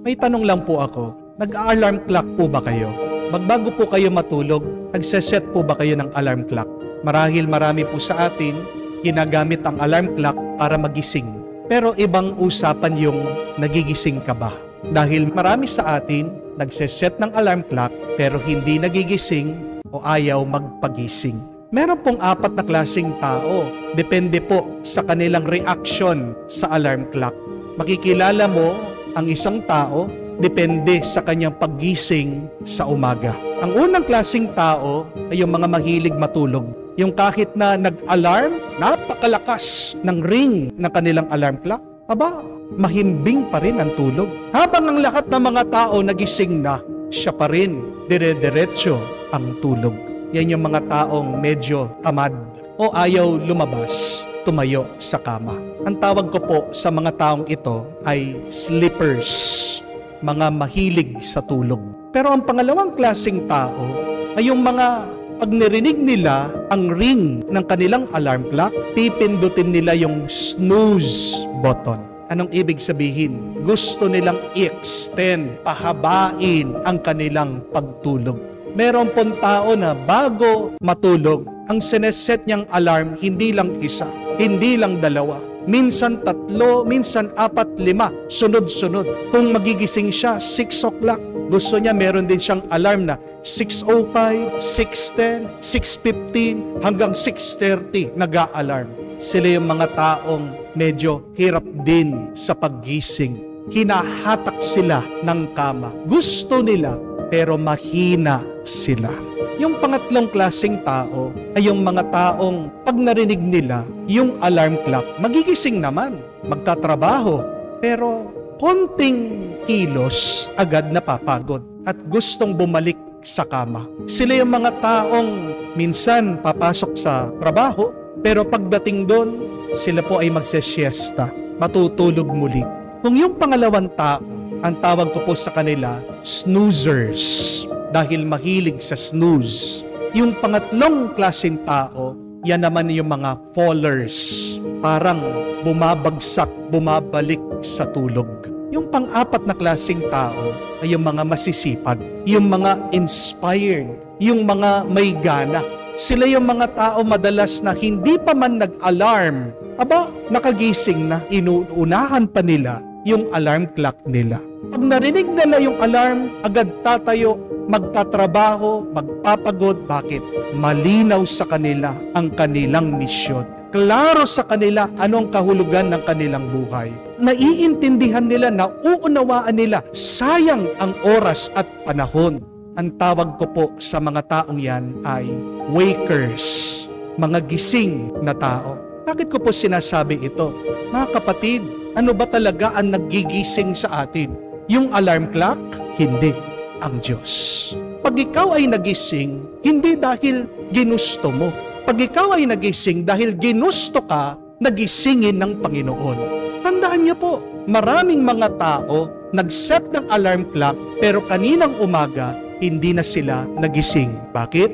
May tanong lang po ako, nag-alarm clock po ba kayo? Magbago po kayo matulog, nagseset po ba kayo ng alarm clock? Marahil marami po sa atin, ginagamit ang alarm clock para magising. Pero ibang usapan yung nagigising ka ba? Dahil marami sa atin, nagseset ng alarm clock pero hindi nagigising o ayaw magpagising. Meron pong 4 na klaseng tao. Depende po sa kanilang reaction sa alarm clock. Makikilala mo ang isang tao, depende sa kanyang paggising sa umaga. Ang unang klaseng tao ay yung mga mahilig matulog. Yung kahit na nag-alarm, napakalakas ng ring ng kanilang alarm clock, aba, mahimbing pa rin ang tulog. Habang ang lahat ng mga tao nagising na, siya pa rin, dire-diretso ang tulog. Yan yung mga taong medyo tamad o ayaw lumabas, tumayo sa kama. Ang tawag ko po sa mga taong ito ay sleepers, mga mahilig sa tulog. Pero ang pangalawang klaseng tao ay yung mga pag narinig nila ang ring ng kanilang alarm clock, pipindutin nila yung snooze button. Anong ibig sabihin? Gusto nilang i-extend, pahabain ang kanilang pagtulog. Meron pong tao na bago matulog, ang sineset niyang alarm hindi lang isa, hindi lang 2, minsan 3, minsan 4, 5, sunod-sunod. Kung magigising siya, 6 o'clock, gusto niya meron din siyang alarm na 6:05, 6:10, 6:15, hanggang 6:30 nag-a-alarm. Sila yung mga taong medyo hirap din sa paggising. Hinahatak sila ng kama. Gusto nila, pero mahina sila. Yung pangatlong klaseng tao ay yung mga taong pag narinig nila yung alarm clock, magigising naman, magtatrabaho, pero konting kilos agad napapagod at gustong bumalik sa kama. Sila yung mga taong minsan papasok sa trabaho, pero pagdating doon, sila po ay magse-siesta, matutulog muli. Kung yung pangalawang tao, ang tawag ko po sa kanila, snoozers, dahil mahilig sa snooze. Yung pangatlong klaseng tao, yan naman yung mga fallers, parang bumabagsak, bumabalik sa tulog. Yung pang-4 na klaseng tao ay yung mga masisipag, yung mga inspired, yung mga may gana. Sila yung mga tao madalas na hindi pa man nag-alarm, aba, nakagising na, inuunahan pa nila yung alarm clock nila. Pag narinig nila yung alarm, agad tatayo, magtatrabaho, magpapagod. Bakit? Malinaw sa kanila ang kanilang misyon. Klaro sa kanila anong kahulugan ng kanilang buhay. Naiintindihan nila, nauunawaan nila, sayang ang oras at panahon. Ang tawag ko po sa mga taong yan ay wakers, mga gising na tao. Bakit ko po sinasabi ito? Mga kapatid, ano ba talaga ang nagigising sa atin? Yung alarm clock? Hindi. Ang Diyos. Pag ikaw ay nagising, hindi dahil ginusto mo. Pag ikaw ay nagising dahil ginusto ka, nagisingin ng Panginoon. Tandaan niyo po, maraming mga tao nag-set ng alarm clock pero kaninang umaga, hindi na sila nagising. Bakit?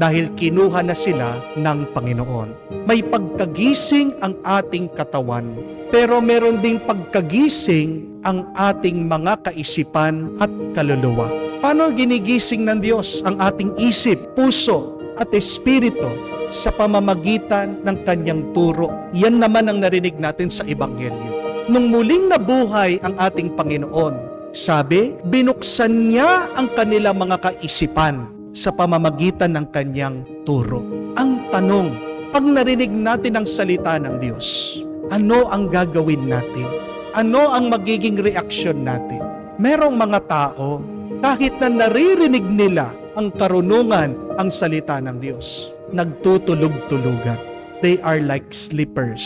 Dahil kinuha na sila ng Panginoon. May pagkagising ang ating katawan, pero meron ding pagkagising ang ating mga kaisipan at kaluluwa. Paano ginigising ng Diyos ang ating isip, puso at espiritu? Sa pamamagitan ng kanyang turo. Yan naman ang narinig natin sa Ebanghelyo. Nung muling nabuhay ang ating Panginoon, sabi, binuksan niya ang kanilang mga kaisipan sa pamamagitan ng kanyang turo. Ang tanong, pag narinig natin ang salita ng Diyos, ano ang gagawin natin? Ano ang magiging reaksyon natin? Merong mga tao, kahit na naririnig nila ang karunungan, ang salita ng Diyos, nagtutulog-tulugan. They are like sleepers.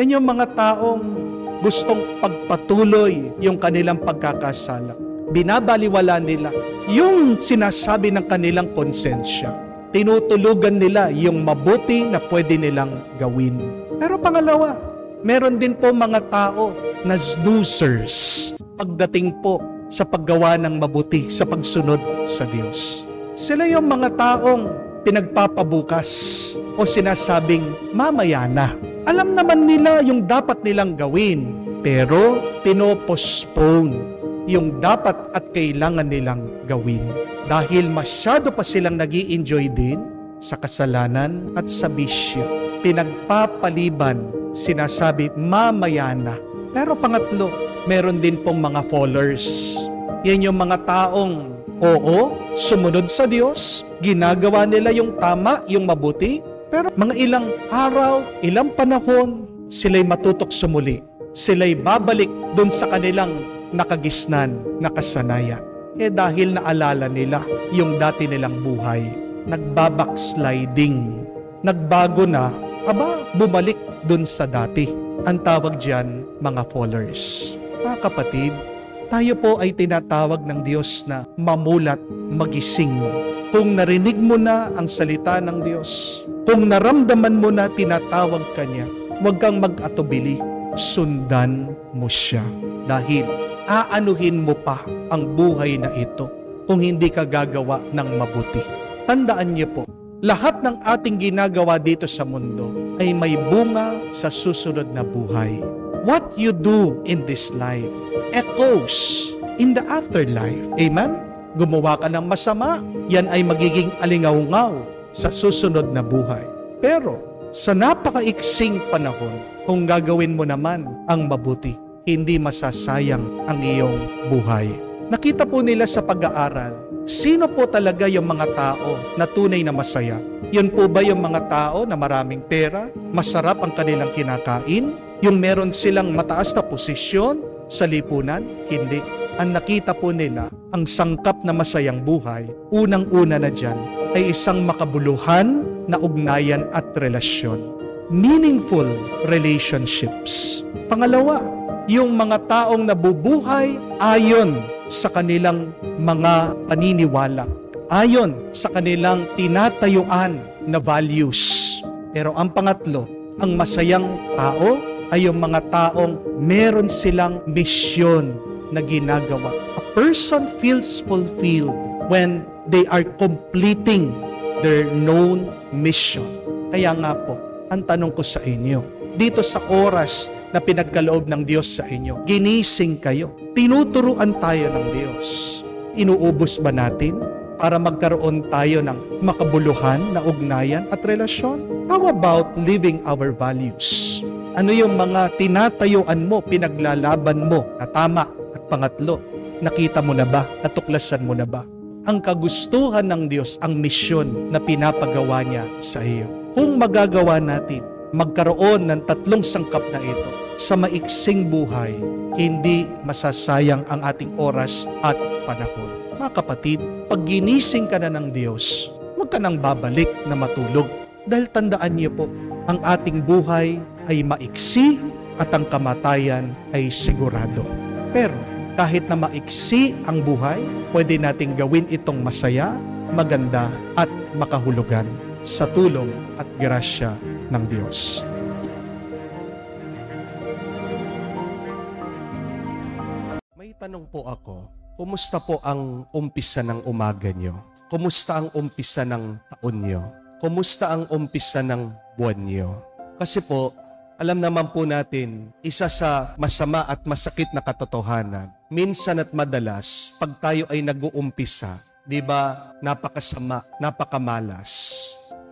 Yan yung mga taong gustong pagpatuloy yung kanilang pagkakasala. Binabaliwala nila yung sinasabi ng kanilang konsensya. Tinutulugan nila yung mabuti na pwede nilang gawin. Pero pangalawa, meron din po mga tao na snoozers pagdating po sa paggawa ng mabuti, sa pagsunod sa Diyos. Sila yung mga taong pinagpapabukas o sinasabing mamaya na. Alam naman nila yung dapat nilang gawin, pero pinopostpone. yung dapat at kailangan nilang gawin. Dahil masyado pa silang nag-i-enjoy din sa kasalanan at sa bisyo. Pinagpapaliban, sinasabi, mamaya na. Pero pangatlo, meron din pong mga followers. Yan yung mga taong, oo, sumunod sa Diyos, ginagawa nila yung tama, yung mabuti, pero mga ilang araw, ilang panahon, sila'y matutok sumuli. Sila'y babalik dun sa kanilang nakagisnan, nakasanayan. Dahil naalala nila yung dati nilang buhay, nagbabacksliding, nagbago na, bumalik dun sa dati. Ang tawag diyan, mga followers. Mga kapatid, tayo po ay tinatawag ng Diyos na mamulat, magising. Kung narinig mo na ang salita ng Diyos, kung naramdaman mo na tinatawag ka niya, huwag kang mag-atubili, sundan mo siya. Dahil aanuhin mo pa ang buhay na ito kung hindi ka gagawa ng mabuti. Tandaan niyo po, lahat ng ating ginagawa dito sa mundo ay may bunga sa susunod na buhay. What you do in this life echoes in the afterlife. Amen? Gumawa ka ng masama, yan ay magiging alingaw-ngaw sa susunod na buhay. Pero sa napakaiksing panahon, kung gagawin mo naman ang mabuti, hindi masasayang ang iyong buhay. Nakita po nila sa pag-aaral, sino po talaga yung mga tao na tunay na masaya? Yun po ba yung mga tao na maraming pera, masarap ang kanilang kinakain, yung meron silang mataas na posisyon sa lipunan? Hindi. Ang nakita po nila, ang sangkap na masayang buhay, unang-una na dyan, ay isang makabuluhan na ugnayan at relasyon. Meaningful relationships. Pangalawa, yung mga taong nabubuhay ayon sa kanilang mga paniniwala, ayon sa kanilang tinatayuan na values. Pero ang pangatlo, ang masayang tao ay yung mga taong meron silang misyon na ginagawa. A person feels fulfilled when they are completing their known mission. Kaya nga po, ang tanong ko sa inyo, dito sa oras na pinagkaloob ng Diyos sa inyo, ginising kayo, tinuturuan tayo ng Diyos. Inuubos ba natin para magkaroon tayo ng makabuluhan na ugnayan at relasyon? How about living our values? Ano yung mga tinatayuan mo, pinaglalaban mo na tama? At pangatlo, nakita mo na ba, natuklasan mo na ba ang kagustuhan ng Diyos, ang misyon na pinapagawa niya sa iyo? Kung magagawa natin, magkaroon ng tatlong sangkap na ito sa maiksing buhay, hindi masasayang ang ating oras at panahon. Mga kapatid, pag ginising ka na ng Diyos, huwag ka nang babalik na matulog. Dahil tandaan niyo po, ang ating buhay ay maiksi at ang kamatayan ay sigurado. Pero kahit na maiksi ang buhay, pwede nating gawin itong masaya, maganda at makahulugan sa tulong at grasya ng Diyos. May tanong po ako, kumusta po ang umpisa ng umaga nyo? Kumusta ang umpisa ng taon nyo? Kumusta ang umpisa ng buwan nyo? Kasi po, alam naman po natin, isa sa masama at masakit na katotohanan, minsan at madalas, pag tayo ay nag-uumpisa, di ba, napakasama, napakamalas.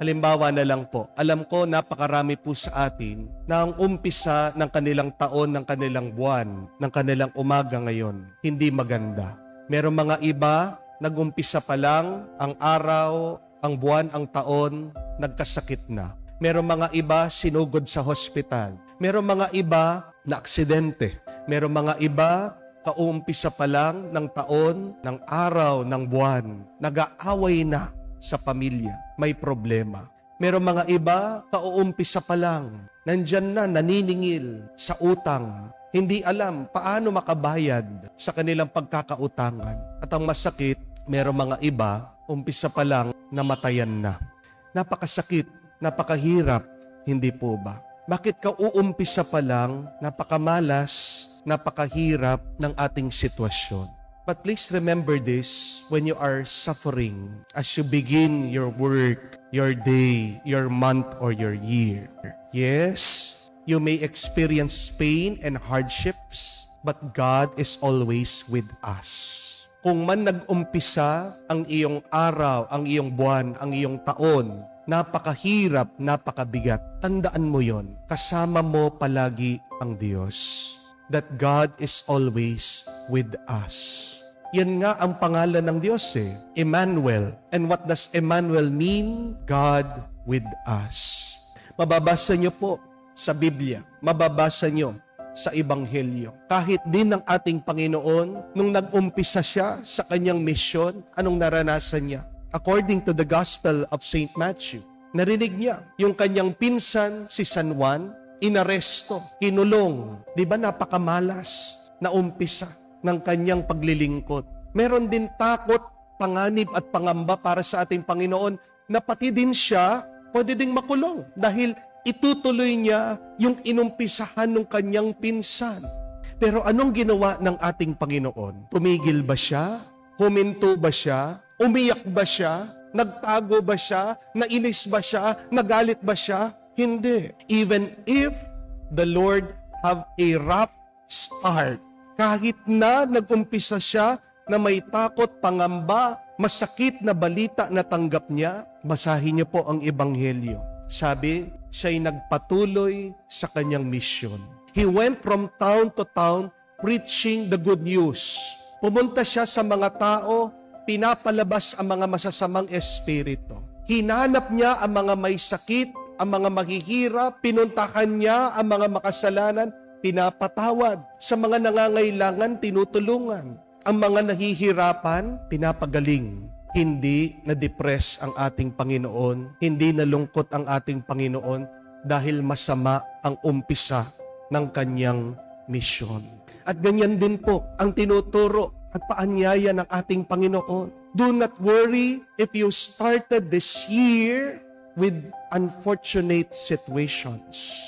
Halimbawa na lang po, alam ko napakarami po sa atin na ang umpisa ng kanilang taon, ng kanilang buwan, ng kanilang umaga ngayon, hindi maganda. Merong mga iba, nag-umpisa pa lang, ang araw, ang buwan, ang taon, nagkasakit na. Merong mga iba, sinugod sa hospital. Merong mga iba, na aksidente. Merong mga iba, kaumpisa pa lang ng taon, ng araw, ng buwan, nag-aaway na sa pamilya, may problema. Merong mga iba, kauumpisa pa lang, nandyan na, naniningil sa utang, hindi alam paano makabayad sa kanilang pagkakautangan. At ang masakit, merong mga iba, umpisa pa lang, namatayan na. Napakasakit, napakahirap, hindi po ba? Bakit kauumpisa pa lang, napakamalas, napakahirap ng ating sitwasyon? But please remember this when you are suffering as you begin your work, your day, your month, or your year. Yes, you may experience pain and hardships. but God is always with us. Kung man nag-umpisa ang iyong araw, ang iyong buwan, ang iyong taon, napakahirap, napakabigat, tandaan mo yon. Kasama mo palagi ang Diyos. That God is always with us. Yan nga ang pangalan ng Diyos Emmanuel. And what does Emmanuel mean? God with us. Mababasa niyo po sa Biblia, mababasa niyo sa Ebanghelyo. Kahit din ng ating Panginoon, nung nag-umpisa siya sa kanyang misyon, anong naranasan niya? According to the Gospel of St. Matthew, narinig niya yung kanyang pinsan, si San Juan, inaresto, kinulong. Di ba napakamalas na umpisa ng kanyang paglilingkod? Meron din takot, panganib at pangamba para sa ating Panginoon na pati din siya pwede ding makulong dahil itutuloy niya yung inumpisahan ng kanyang pinsan. Pero anong ginawa ng ating Panginoon? Tumigil ba siya? Huminto ba siya? Umiyak ba siya? Nagtago ba siya? Nainis ba siya? Nagalit ba siya? Hindi. Even if the Lord have a rough start, kahit na nag-umpisa siya na may takot, pangamba, masakit na balita na tanggap niya, basahin niyo po ang Ebanghelyo. Sabi, siya'y nagpatuloy sa kanyang misyon. He went from town to town preaching the good news. Pumunta siya sa mga tao, pinapalabas ang mga masasamang espiritu. Hinanap niya ang mga may sakit, ang mga maghihirap, pinuntahan niya ang mga makasalanan, pinapatawad. Sa mga nangangailangan, tinutulungan. Ang mga nahihirapan, pinapagaling. Hindi na-depress ang ating Panginoon, hindi nalungkot ang ating Panginoon dahil masama ang umpisa ng kanyang misyon. At ganyan din po ang tinuturo at paanyaya ng ating Panginoon. Do not worry if you started this year with unfortunate situations.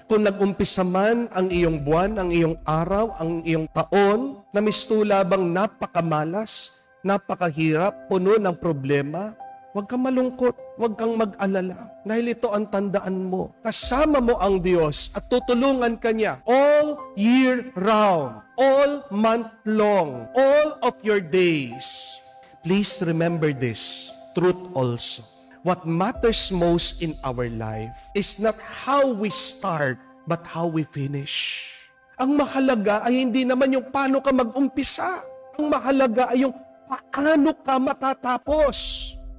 Kung nag-umpisa man ang iyong buwan, ang iyong araw, ang iyong taon, na mistulabang napakamalas, napakahirap, puno ng problema, huwag kang malungkot, huwag kang mag-alala. Dahil ito ang tandaan mo. Kasama mo ang Diyos at tutulungan ka niya all year round, all month long, all of your days. Please remember this truth also. What matters most in our life is not how we start, but how we finish. Ang mahalaga ay hindi naman yung paano ka mag-umpisa. Ang mahalaga ay yung paano ka matatapos?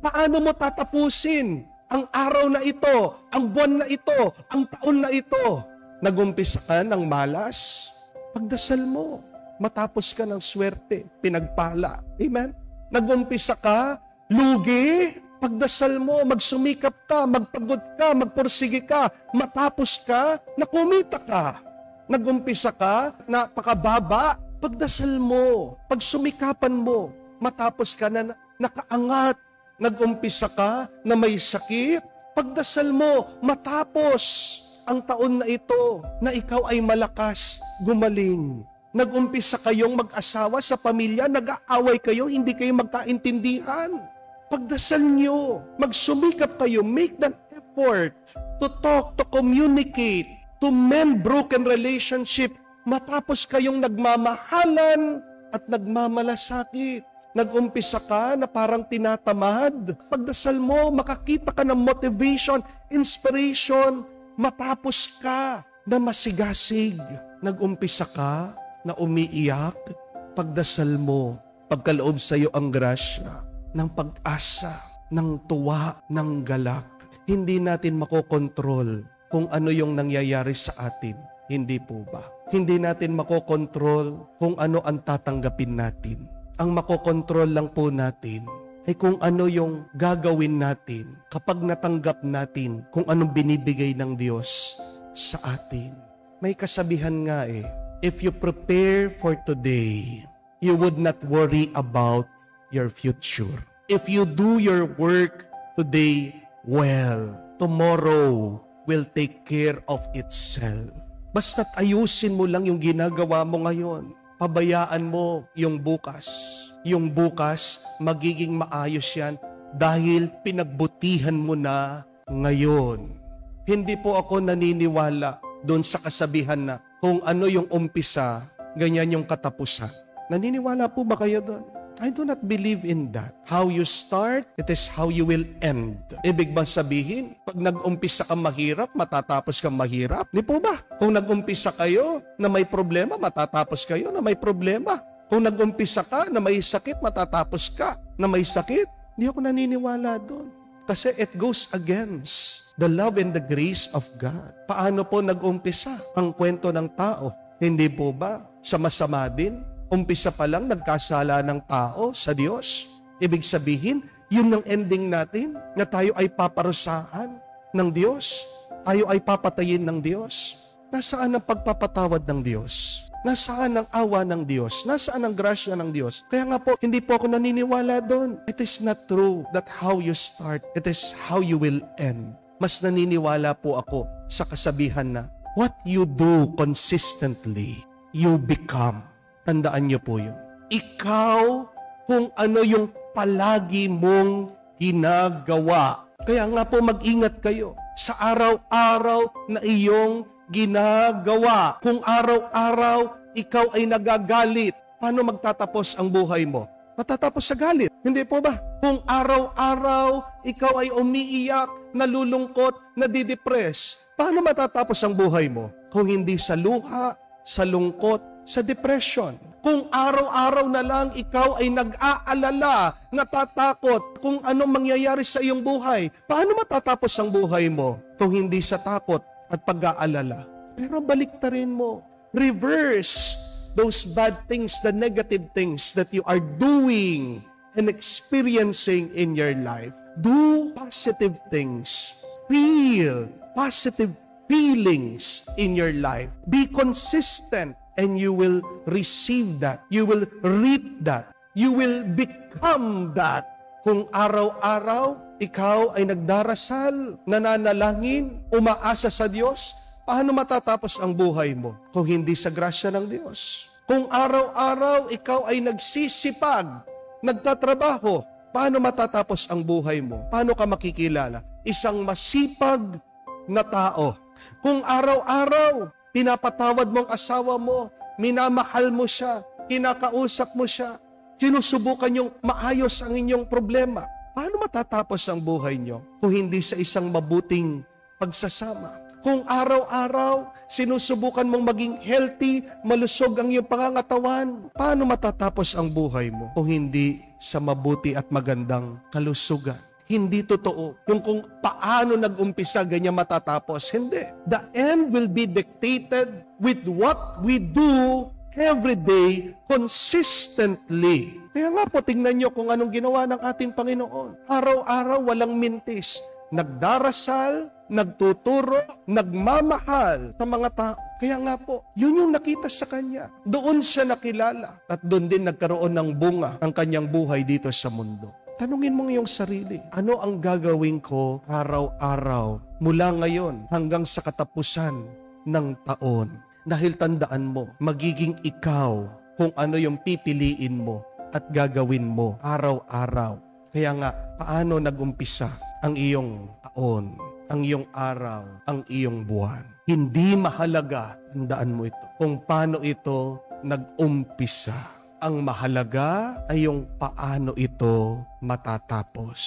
Paano mo tatapusin ang araw na ito, ang buwan na ito, ang taon na ito? Nag-umpisa ka ng malas? Pagdasal mo. Matapos ka ng swerte, pinagpala. Amen? Nag-umpisa ka, lugi? Pagdasal mo, magsumikap ka, magpagod ka, magpursige ka, matapos ka, nakumita ka. Nag-umpisa ka, napakababa, pagdasal mo, pagsumikapan mo, matapos ka na nakaangat. Nag-umpisa ka na may sakit, pagdasal mo, matapos ang taon na ito, na ikaw ay malakas, gumaling. Nag-umpisa kayong mag-asawa sa pamilya, nag-aaway kayo, hindi kayo magkaintindihan. Pagdasal nyo, magsumikap kayo, make that effort to talk, to communicate, to mend broken relationship, matapos kayong nagmamahalan at nagmamalasakit. Nag-umpisa ka na parang tinatamad. Pagdasal mo, makakita ka ng motivation, inspiration, matapos ka na masigasig. Nag-umpisa ka na umiiyak. Pagdasal mo, pagkaloob sa iyo ang grasya ng pag-asa, ng tuwa, ng galak. Hindi natin makokontrol kung ano yung nangyayari sa atin. Hindi po ba? Hindi natin makokontrol kung ano ang tatanggapin natin. Ang makokontrol lang po natin ay kung ano yung gagawin natin kapag natanggap natin kung anong binibigay ng Diyos sa atin. May kasabihan nga if you prepare for today, you would not worry about your future. If you do your work today well, tomorrow will take care of itself. Basta't ayusin mo lang yung ginagawa mo ngayon. Pabayaan mo yung bukas. Yung bukas, magiging maayos yan dahil pinagbutihan mo na ngayon. Hindi po ako naniniwala doon sa kasabihan na kung ano yung umpisa, ganyan yung katapusan. Naniniwala po ba kayo doon? I do not believe in that. How you start, it is how you will end. Ibig ba sabihin, pag nag-umpisa kang mahirap, matatapos kang mahirap? Di po ba? Kung nag-umpisa kayo na may problema, matatapos kayo na may problema. Kung nag-umpisa ka na may sakit, matatapos ka na may sakit. Hindi ako naniniwala doon. Kasi it goes against the love and the grace of God. Paano po nag-umpisa ang kwento ng tao? Hindi po ba sa masama din? Umpisa pa lang, nagkasala ng tao sa Diyos. Ibig sabihin, yun ang ending natin, na tayo ay paparusahan ng Diyos. Tayo ay papatayin ng Diyos. Nasaan ang pagpapatawad ng Diyos? Nasaan ang awa ng Diyos? Nasaan ang grasya ng Diyos? Kaya nga po, hindi po ako naniniwala doon. It is not true that how you start, it is how you will end. Mas naniniwala po ako sa kasabihan na, what you do consistently, you become. Tandaan niyo po yun. Ikaw, kung ano yung palagi mong ginagawa. Kaya nga po mag-ingat kayo sa araw-araw na iyong ginagawa. Kung araw-araw ikaw ay nagagalit, paano magtatapos ang buhay mo? Matatapos sa galit. Hindi po ba? Kung araw-araw ikaw ay umiiyak, nalulungkot, nadidepress, paano matatapos ang buhay mo? Kung hindi sa luha, sa lungkot, sa depression. Kung araw-araw na lang ikaw ay nag-aalala, natatakot kung anong mangyayari sa iyong buhay, paano matatapos ang buhay mo kung hindi sa takot at pag-aalala? Pero baliktarin mo. Reverse those bad things, the negative things that you are doing and experiencing in your life. Do positive things. Feel positive feelings in your life. Be consistent. And you will receive that. You will reap that. You will become that. Kung araw-araw, ikaw ay nagdarasal, nananalangin, umaasa sa Diyos, paano matatapos ang buhay mo kung hindi sa grasya ng Diyos? Kung araw-araw, ikaw ay nagsisipag, nagtatrabaho, paano matatapos ang buhay mo? Paano ka makikilala? Isang masipag na tao. Kung araw-araw, pinapatawad mo ang asawa mo, minamahal mo siya, kinakausap mo siya, sinusubukan yung maayos ang inyong problema. Paano matatapos ang buhay nyo kung hindi sa isang mabuting pagsasama? Kung araw-araw, sinusubukan mong maging healthy, malusog ang iyong pangangatawan, paano matatapos ang buhay mo kung hindi sa mabuti at magandang kalusugan? Hindi totoo. Yung kung paano nag-umpisa, ganyan matatapos. Hindi. The end will be dictated with what we do every day consistently. Kaya nga po, tingnan nyo kung anong ginawa ng ating Panginoon. Araw-araw, walang mintis. Nagdarasal, nagtuturo, nagmamahal sa mga tao. Kaya nga po, yun yung nakita sa Kanya. Doon siya nakilala. At doon din nagkaroon ng bunga ang Kanyang buhay dito sa mundo. Tanungin mo ngayong sarili, ano ang gagawin ko araw-araw mula ngayon hanggang sa katapusan ng taon? Dahil tandaan mo, magiging ikaw kung ano yung pipiliin mo at gagawin mo araw-araw. Kaya nga, paano nag-umpisa ang iyong taon, ang iyong araw, ang iyong buwan? Hindi mahalaga, tandaan mo ito, kung paano ito nag-umpisa. Ang mahalaga ay yung paano ito matatapos.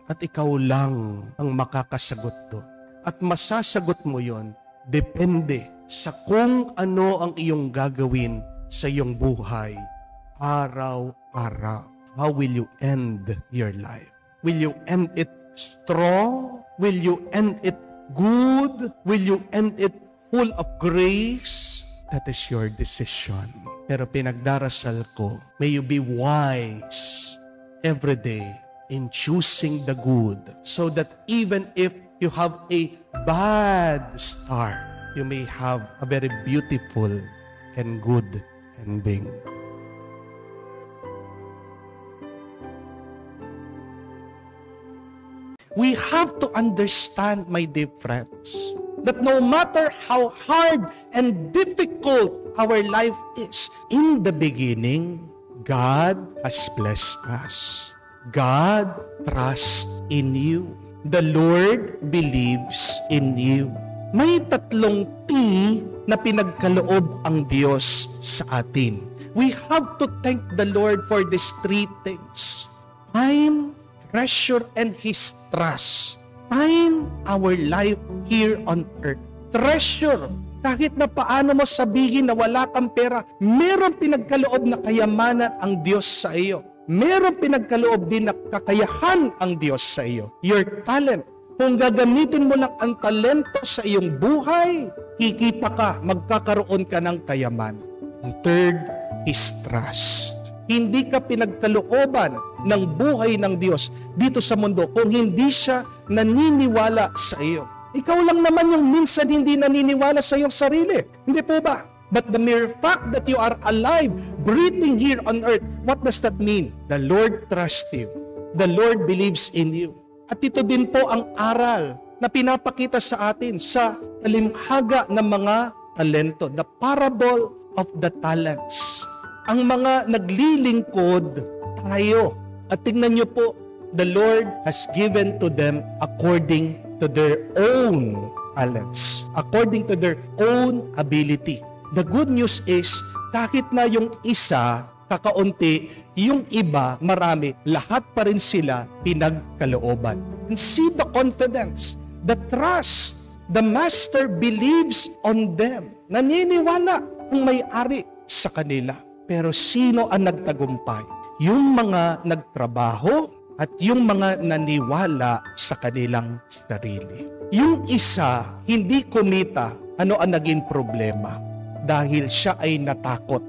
At ikaw lang ang makakasagot doon. At masasagot mo yon depende sa kung ano ang iyong gagawin sa iyong buhay araw-araw. How will you end your life? Will you end it strong? Will you end it good? Will you end it full of grace? That is your decision. Pero pinagdarasal ko, may you be wise every day in choosing the good so that even if you have a bad start, you may have a very beautiful and good ending. We have to understand, my dear friends, that no matter how hard and difficult our life is, in the beginning, God has blessed us. God trusts in you. The Lord believes in you. May tatlong T na pinagkaloob ang Diyos sa atin. We have to thank the Lord for these three things. Time, treasure, and His trust. Time, our life here on earth. Treasure, kahit na paano mo sabihin na wala kang pera, meron pinagkaloob na kayamanan ang Diyos sa iyo. Meron pinagkaloob din na kakayahan ang Diyos sa iyo. Your talent. Kung gagamitin mo lang ang talento sa iyong buhay, kikita ka, magkakaroon ka ng kayaman. And third, His trust. Hindi ka pinagkalooban ng buhay ng Diyos dito sa mundo kung hindi siya naniniwala sa iyo. Ikaw lang naman yung minsan hindi naniniwala sa iyong sarili. Hindi po ba? But the mere fact that you are alive, breathing here on earth, what does that mean? The Lord trusts you. The Lord believes in you. At ito din po ang aral na pinapakita sa atin sa talimhaga ng mga talento. The parable of the talents. Ang mga naglilingkod tayo. At tingnan niyo po, the Lord has given to them according to their own talents. According to their own ability. The good news is, kahit na yung isa kakaunti, yung iba, marami, lahat pa rin sila pinagkalooban. And see the confidence, the trust, the Master believes on them. Naniniwala ang may-ari sa kanila. Pero sino ang nagtagumpay? Yung mga nagtrabaho at yung mga naniwala sa kanilang sarili. Yung isa, hindi kumita, ano ang naging problema? Dahil siya ay natakot.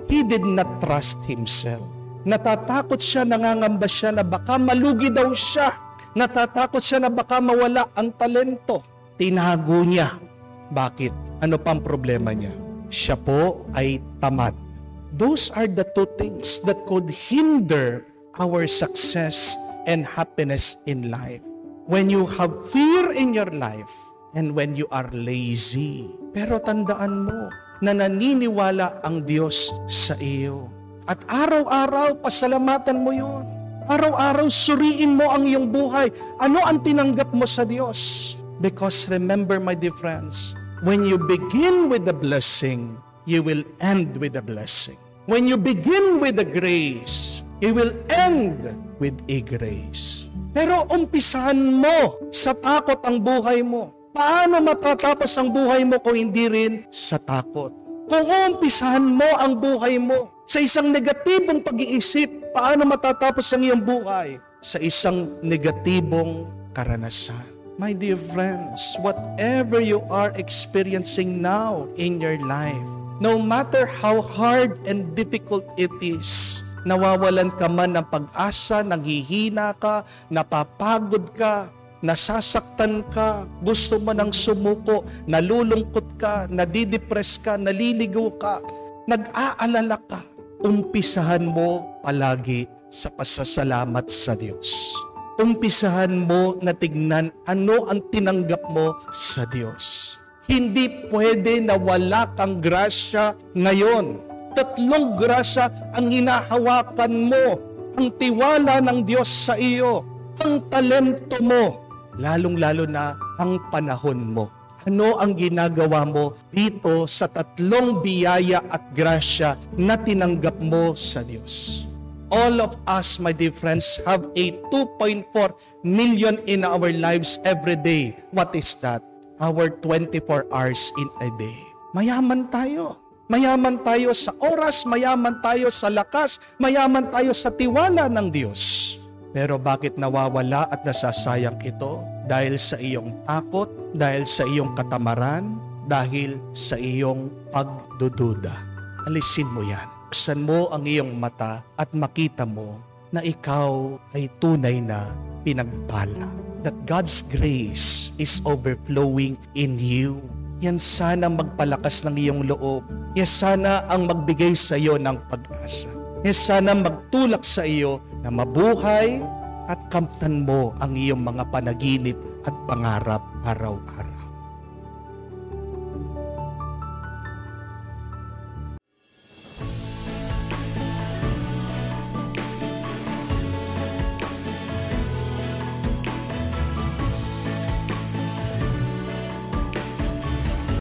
He did not trust himself. Natatakot siya, nangangamba siya na baka malugi daw siya. Natatakot siya na baka mawala ang talento. Tinago niya. Bakit? Ano pang problema niya? Siya po ay tamad. Those are the two things that could hinder our success and happiness in life. When you have fear in your life and when you are lazy. Pero tandaan mo, na naniniwala ang Diyos sa iyo. At araw-araw, pasalamatan mo yun. Araw-araw, suriin mo ang iyong buhay. Ano ang tinanggap mo sa Diyos? Because remember, my dear friends, when you begin with the blessing, you will end with the blessing. When you begin with the grace, you will end with a grace. Pero umpisahan mo sa takot ang buhay mo. Paano matatapos ang buhay mo kung hindi rin sa takot? Kung umpisahan mo ang buhay mo sa isang negatibong pag-iisip, paano matatapos ang iyong buhay? Sa isang negatibong karanasan. My dear friends, whatever you are experiencing now in your life, no matter how hard and difficult it is, nawawalan ka man ng pag-asa, nanghihina ka, napapagod ka, nasasaktan ka, gusto mo nang sumuko, nalulungkot ka, nadidepress ka, naliligaw ka, nag-aalala ka, umpisahan mo palagi sa pasasalamat sa Diyos. Umpisahan mo na tignan ano ang tinanggap mo sa Diyos. Hindi pwede na wala kang grasya ngayon. 3 grasya ang hinahawakan mo, ang tiwala ng Diyos sa iyo, ang talento mo, lalong-lalo na ang panahon mo. Ano ang ginagawa mo dito sa 3 biyaya at grasya na tinanggap mo sa Diyos? All of us, my dear friends, have a 2.4 million in our lives every day. What is that? Our 24 hours in a day. Mayaman tayo. Mayaman tayo sa oras, mayaman tayo sa lakas, mayaman tayo sa tiwala ng Diyos. Pero bakit nawawala at nasasayang ito? Dahil sa iyong takot, dahil sa iyong katamaran, dahil sa iyong pagdududa. Alisin mo yan. Buksan mo ang iyong mata at makita mo na ikaw ay tunay na pinagpala. That God's grace is overflowing in you. Yan sana magpalakas ng iyong loob. Yan sana ang magbigay sa iyo ng pag-asa. Yan sana magtulak sa iyo na mabuhay at kamtan mo ang iyong mga panaginip at pangarap araw-araw.